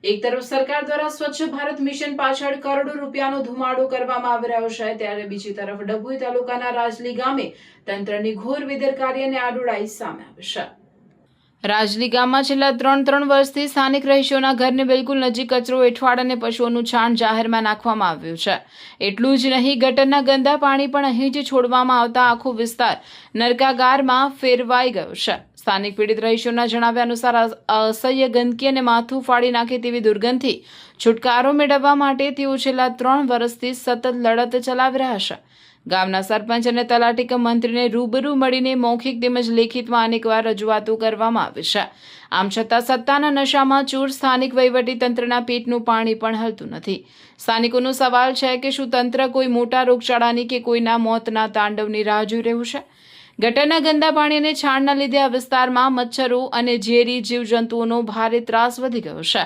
એક તરફ સરકાર દ્વારા સ્વચ્છ ભારત મિશન પાછળ કરોડો રૂપિયાનો ધુમાડો કરવામાં આવી રહ્યો છે, ત્યારે બીજી તરફ ડભોઈ તાલુકાના રાજલી ગામે તંત્રની ઘોર બેદરકારી અને આડોડાઈ સામે આવી છે। રાજલી ગામમાં છેલ્લા 3 વર્ષથી સ્થાનિક રહીશોના ઘરની બિલકુલ નજીક કચરો, એઠવાડ અને પશુઓનું છાણ જાહેરમાં નાખવામાં આવ્યું છે। એટલું જ નહીં, ગટરના ગંદા પાણી પણ અહીં જ છોડવામાં આવતા આખો વિસ્તાર નરકાગારમાં ફેરવાઈ ગયો છે। સ્થાનિક પીડિત રહીશોના જણાવ્યા અનુસાર અસહ્ય ગંદકી અને માથું ફાડી નાખે તેવી દુર્ગંધથી છુટકારો મેળવવા માટે તેઓ છેલ્લા 3 વર્ષથી સતત લડત ચલાવી રહ્યા છે। ગામના સરપંચ અને તલાટી કમ મંત્રીને રૂબરૂ મળીને મૌખિક તેમજ લેખિતમાં અનેકવાર રજૂઆતો કરવામાં આવી છે। આમ છતાં સત્તાના નશામાં ચૂર સ્થાનિક વહીવટી તંત્રના પેટનું પાણી પણ હલતું નથી। સ્થાનિકોનો સવાલ છે કે શું તંત્ર કોઈ મોટા રોગચાળાની કે કોઈના મોતના તાંડવની રાહ જોઈ રહ્યું છે? ગટરના ગંદા પાણી અને છાણના લીધે આ વિસ્તારમાં મચ્છરો અને ઝેરી જીવજંતુઓનો ભારે ત્રાસ વધી ગયો છે।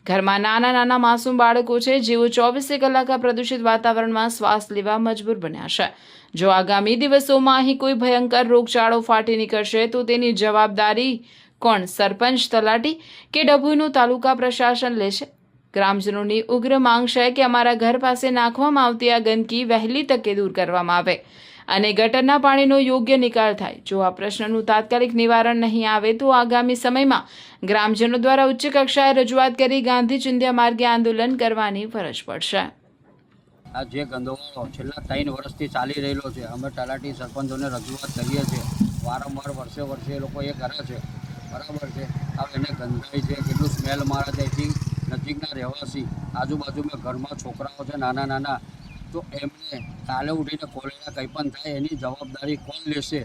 ઘરમાં નાના માસૂમ બાળકો છે, જેઓ 24 કલાક આ પ્રદૂષિત વાતાવરણમાં શ્વાસ લેવા મજબૂર બન્યા છે। જો આગામી દિવસોમાં અહીં કોઈ ભયંકર રોગચાળો ફાટી નીકળશે તો તેની જવાબદારી કોણ સરપંચ, તલાટી કે ડભોઈનું તાલુકા પ્રશાસન લેશે? ગ્રામજનોની ઉગ્ર માંગ છે કે અમારા ઘર પાસે નાખવામાં આવતી આ ગંદકી વહેલી તકે દૂર કરવામાં આવે અને ગટરના પાણીનો યોગ્ય નિકાલ થાય। જો આ પ્રશ્નનું તાત્કાલિક નિવારણ નહીં આવે તો આગામી સમયમાં ગ્રામજનો દ્વારા ઉચ્ચ કક્ષાએ રજૂઆત કરી ગાંધી ચિંધ્યા માર્ગે આંદોલન કરવાની ફરજ પડશે। આ જે ગંદોવાળો છેલ્લા 3 વર્ષથી ચાલી રહેલો છે, અમે તલાટી સરપંચોને રજૂઆત કરીએ છીએ, વારંવાર વર્ષે એ લોકો એ કરે છે, બરાબર છે। હવે એને ગંધાઈ છે, કેટલું સ્મેલ મારે છે, એથી નજીકના રહેવાસી આજુબાજુમાં ઘરમાં છોકરાઓ છે નાના, તો એમને કાલે ઉઠીને કોલેરા કંઈ પણ થાય એની જવાબદારી કોણ લેશે?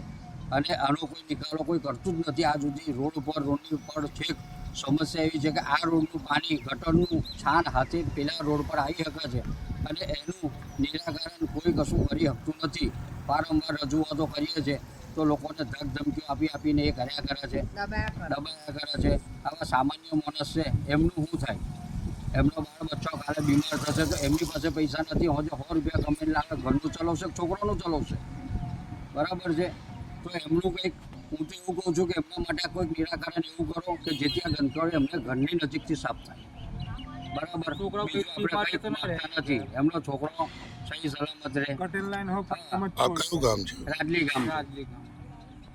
અને આનો કોઈ નિકાલો કોઈ કરતું જ નથી આજ સુધી। રોડની ઉપર છેક સમસ્યા એવી છે કે આ રોડનું પાણી, ગટરનું છાણ હાથે પેલા રોડ પર આવી શકે છે અને એનું નિરાકરણ કોઈ કશું કરી શકતું નથી। વારંવાર રજૂઆતો કરીએ છીએ તો લોકોને ધમકીઓ આપીને એ કર્યા કરે છે, દબાયા કરે છે। આવા સામાન્ય માણસ છે, એમનું શું થાય? એમનો બાળ બચ્ચો કાલે બીમાર થશે તો એમની પાસે પૈસા નથી, હજુ 100 રૂપિયા કમાઈને લાવે, ઘરનું ચલાવશે, છોકરાનું ચલાવશે, બરાબર છે? તો એમનું કંઈક હું તો એવું કહું છું કે એમના માટે કોઈક નિરાકરણ એવું કરો કે જેથી આ ગંદકી એમને ઘરની નજીકથી સાફ થાય, બરાબર? આપણે કંઈક નથી, એમનો છોકરો સહી સલામત રહે। કયું ગામ છે? રાજલી ગામ।